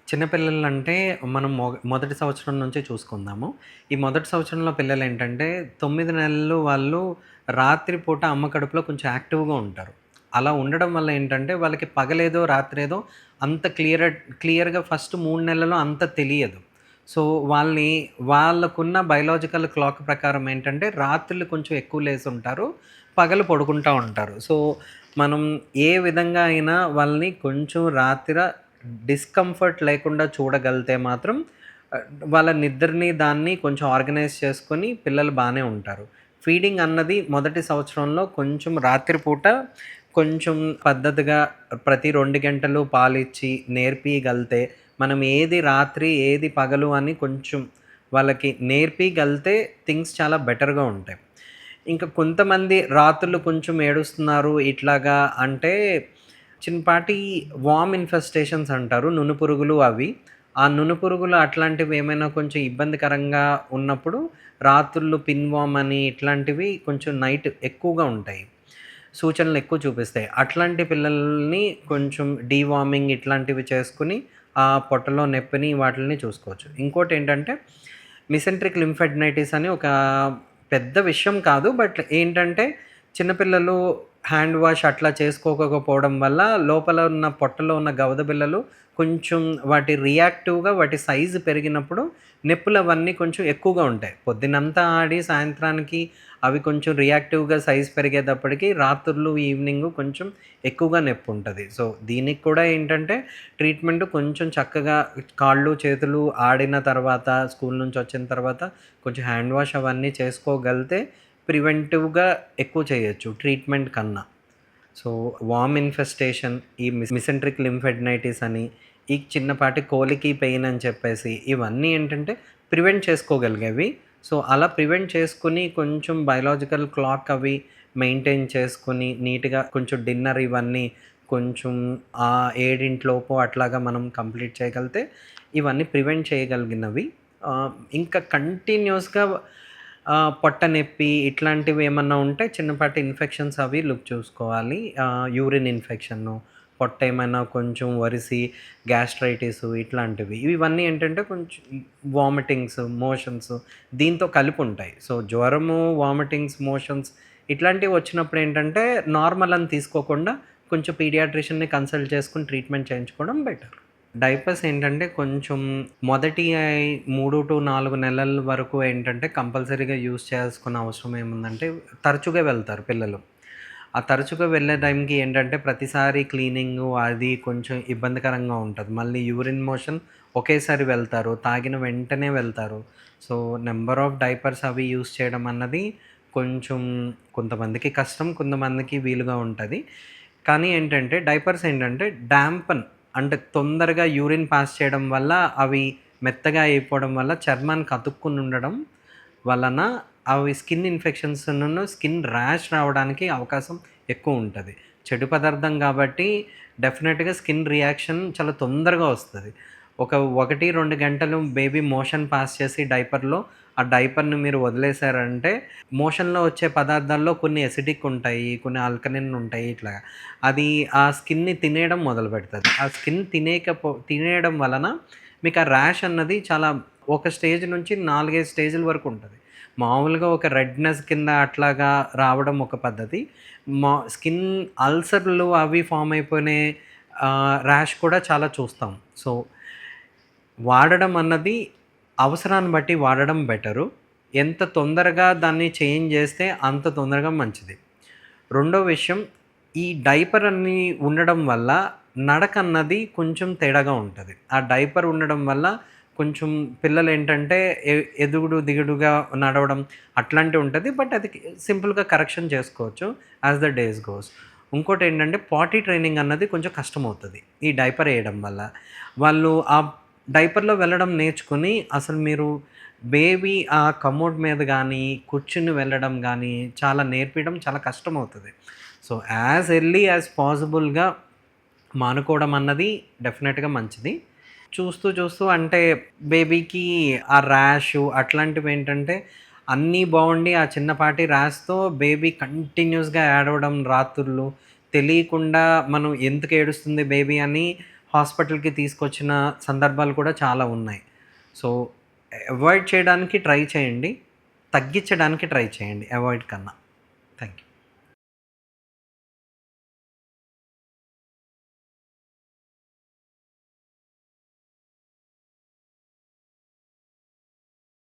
చిన్నపిల్లలంటే మనం మొదటి సంవత్సరం నుంచే చూసుకుందాము. ఈ మొదటి సంవత్సరంలో పిల్లలేంటంటే 9 నెలలు వాళ్ళు రాత్రి పూట అమ్మ కడుపులో కొంచెం యాక్టివ్‌గా ఉంటారు. అలా ఉండడం వల్ల ఏంటంటే వాళ్ళకి పగలేదో, రాత్రేదో అంత క్లియర్‌గా ఫస్ట్ 3 నెలలు అంత తెలియదు. సో, వాళ్ళకున్న బయోలాజికల్ క్లాక్ ప్రకారం ఏంటంటే రాత్రులు కొంచెం ఎక్కువ లేసుంటారు. పగలు పడుకుంటా ఉంటారు. సో, మనం ఏ విధంగా అయినా వాళ్ళని కొంచెం డిస్కంఫర్ట్ లేకుండా చూడగలిగితే మాత్రం ఆహ్, వాళ్ళ నిద్రని దాన్ని కొంచెం ఆర్గనైజ్ చేసుకొని పిల్లలు బానే ఉంటారు. ఫీడింగ్ అన్నది మొదటి సంవత్సరంలో కొంచెం రాత్రి పూట కొంచెం పద్ధతిగా ప్రతి 2 గంటలు పాలిచ్చి నేర్పియగలిగితే, మనం ఏది రాత్రి, ఏది పగలు అని కొంచెం వాళ్ళకి నేర్పియగలిగితే థింగ్స్ చాలా బెటర్‌గా ఉంటాయి. ఇంకా కొంతమంది రాత్రులు కొంచెం ఏడుస్తున్నారు ఇట్లాగా అంటే, చిన్నపాటి వార్మ్ ఇన్ఫెస్టేషన్స్ అంటారు. నునుపురుగులు అవి. ఆ నునుపురుగులు అట్లాంటివి ఏమైనా కొంచెం ఇబ్బందికరంగా ఉన్నప్పుడు రాత్రుళ్ళు పిన్ వార్మ్ అని ఇట్లాంటివి కొంచెం నైట్ ఎక్కువగా ఉంటాయి. సూచనలు ఎక్కువ చూపిస్తాయి. అట్లాంటి పిల్లల్ని కొంచెం డీవార్మింగ్ ఇట్లాంటివి చేసుకొని, ఆ పొట్టలో నొప్పిని వాటిల్ని చూసుకోవచ్చు. ఇంకోటేంటంటే మిసెంట్రిక్ లింఫాడ్ెనైటిస్ అని ఒక పెద్ద విషయం కాదు. బట్ ఏంటంటే చిన్న పిల్లలు హ్యాండ్ వాష్ అట్లా చేసుకోకపోవడం వల్ల లోపల ఉన్న పొట్టలో ఉన్న గవద బిళ్ళలు కొంచెం వాటి సైజ్ పెరిగినప్పుడు నొప్పులవన్నీ కొంచెం ఎక్కువగా ఉంటాయి. పొద్దునంతా ఆడి సాయంత్రానికి అవి కొంచెం రియాక్టివ్‌గా సైజ్ పెరిగేటప్పటికి రాత్రుళ్ళు, ఈవినింగు కొంచెం ఎక్కువగా నొప్పుంటది. సో, దీనికి కూడా ఏంటంటే ట్రీట్మెంట్ కొంచెం చక్కగా కాళ్ళు, చేతులు ఆడిన తర్వాత స్కూల్ నుంచొచ్చిన తర్వాత కొంచెం హ్యాండ్ వాష్ అవన్నీ చేసుకోగలిగితే ప్రివెంటివ్‌గా ఎక్కువ చేయొచ్చు ట్రీట్మెంట్ కన్నా. సో, వార్మ్ ఇన్ఫెస్టేషన్, ఈ మిసెంట్రిక్ లింఫాడ్ెనైటిస్ అని, ఈ చిన్నపాటి కోలికి పెయిన్ అని చెప్పేసి ఇవన్నీ ఏంటంటే ప్రివెంట్ చేసుకోగలిగేవి. సో, అలా ప్రివెంట్ చేసుకొని కొంచెం బయోలాజికల్ క్లాక్ అవి మెయింటైన్ చేసుకొని నీట్‌గా కొంచెం డిన్నర్ ఇవన్నీ కొంచెం 7 అట్లాగా మనం కంప్లీట్ చేయగలిగితే ఇవన్నీ ప్రివెంట్ చేయగలిగినవి. ఇంకా కంటిన్యూయస్‌గా పొట్ట నొప్పి ఇట్లాంటివేమన్నా ఉంటే చిన్నపాటి ఇన్ఫెక్షన్స్ అవి చూసుకోవాలి. యూరిన్ ఇన్ఫెక్షను, పొట్ట ఏమైనా కొంచెం ఒరిసి గ్యాస్ట్రైటిసు ఇట్లాంటివి. ఇవన్నీ ఏంటంటే కొంచెం వామిటింగ్స్, మోషన్స్ దీంతో కలిపుంటాయి. సో, జ్వరము, వామిటింగ్స్, మోషన్స్ ఇట్లాంటివి వచ్చినప్పుడు ఏంటంటే నార్మల్ అని తీసుకోకుండా కొంచెం పీడియాట్రిషియన్‌ని కన్సల్ట్ చేసుకొని ట్రీట్మెంట్ చేయించుకోవడం బెటర్. డైపర్స్ ఏంటంటే కొంచెం మొదటి 3-4 నెలల వరకు ఏంటంటే కంపల్సరీగా యూజ్ చేయాల్సుకున్న అవసరం ఏముందంటే తరచుగా వెళ్తారు పిల్లలు. ఆ తరచుగా వెళ్ళే టైంకి ఏంటంటే ప్రతిసారి క్లీనింగు అది కొంచెం ఇబ్బందికరంగా ఉంటది. మళ్ళీ యూరిన్ మోషన్ ఒకేసారి వెళ్తారు. తాగిన వెంటనే వెళ్తారు. సో, నంబర్ ఆఫ్ డైపర్స్ అవి యూజ్ చేయడం అన్నది కొంచెం కొంతమందికి కష్టం, కొంతమందికి వీలుగా ఉంటది. కానీ ఏంటంటే డైపర్స్ ఏంటంటే డాంపెన్ అంటే తొందరగా యూరిన్ పాస్ చేయడం వల్ల అవి మెత్తగా అయిపోవడం వల్ల చర్మానికి అతుక్కుని ఉండడం వలన అవి స్కిన్ ఇన్ఫెక్షన్స్‌ను, స్కిన్ ర్యాష్ రావడానికి అవకాశం ఎక్కువుంటది. చెడు పదార్థం కాబట్టి డెఫినిట్‌గా స్కిన్ రియాక్షన్ చాలా తొందరగా వస్తది. 1, 2 గంటలు బేబీ మోషన్ పాస్ చేసి డైపర్‌లో ఆ డైపర్‌ని మీరు వదిలేసారంటే మోషన్‌లో వచ్చే పదార్థాల్లో కొన్ని ఎసిడిక్ ఉంటాయి, కొన్ని ఆల్కలిన్ ఉంటాయి ఇట్లాగా. అది ఆ స్కిన్‌ని తినేయడం మొదలుపెడతది. ఆ స్కిన్ తినేయడం వలన మీకు ఆ ర్యాష్ అన్నది చాలా ఒక స్టేజ్ నుంచి 4, 5 స్టేజ్‌ల వరకు ఉంటది. మామూలుగా ఒక రెడ్‌నెస్ కింద అట్లాగా రావడం ఒక పద్ధతి. స్కిన్ అల్సర్‌లు అవి ఫార్మ్ అయిపోయిన ర్యాష్ కూడా చాలా చూస్తాం. సో, వాడడం అన్నది అవసరాన్ని బట్టి వాడడం బెటరు. ఎంత తొందరగా దాన్ని చేంజ్ జేస్తే అంత తొందరగా మంచిది. రెండో విషయం, ఈ డైపర్ అన్నీ ఉండడం వల్ల నడకన్నది కొంచెం తేడాగా ఉంటది. ఆ డైపర్ ఉండడం వల్ల కొంచెం పిల్లలేంటంటే ఎదుగుడు, దిగుడుగా నడవడం అట్లాంటివి ఉంటది. బట్ అది సింపుల్‌గా కరెక్షన్ చేసుకోవచ్చు యాస్ ద డేస్ గోస్. ఇంకోటేంటంటే పాటీ ట్రైనింగ్ అన్నది కొంచెం కష్టమవుతది. ఈ డైపర్ ఎయడం వల్ల. వాళ్ళు ఆ డైపర్‌లో వెళ్ళడం నేర్చుకొని అసలు మీరు బేబీ ఆ కమోడ్ మీద గానీ, కూర్చుని వెళ్ళడం గానీ చాలా నేర్పియడం చాలా కష్టమవుతది. సో, యాజ్ ఎర్లీ యాజ్ పాసిబుల్‌గా మానుకోవడం అన్నది డెఫినెట్‌గా మంచిది. చూస్తూ చూస్తూ అంటే బేబీకి ఆ ర్యాషు అట్లాంటివేంటంటే అన్నీ బావుండి ఆ చిన్నపాటి ర్యాష్‌తో బేబీ కంటిన్యూయస్‌గా ఏడవడం రాత్రుళ్ళు తెలియకుండా మనం ఎందుకు ఏడుస్తుంది బేబీ అని హాస్పిటల్‌కి తీసుకొచ్చిన సందర్భాలు కూడా చాలా ఉన్నాయి. సో, అవాయిడ్ చేయడానికి ట్రై చేయండి. తగ్గించడానికి ట్రై చేయండి అవాయిడ్ కన్నా. Thank you.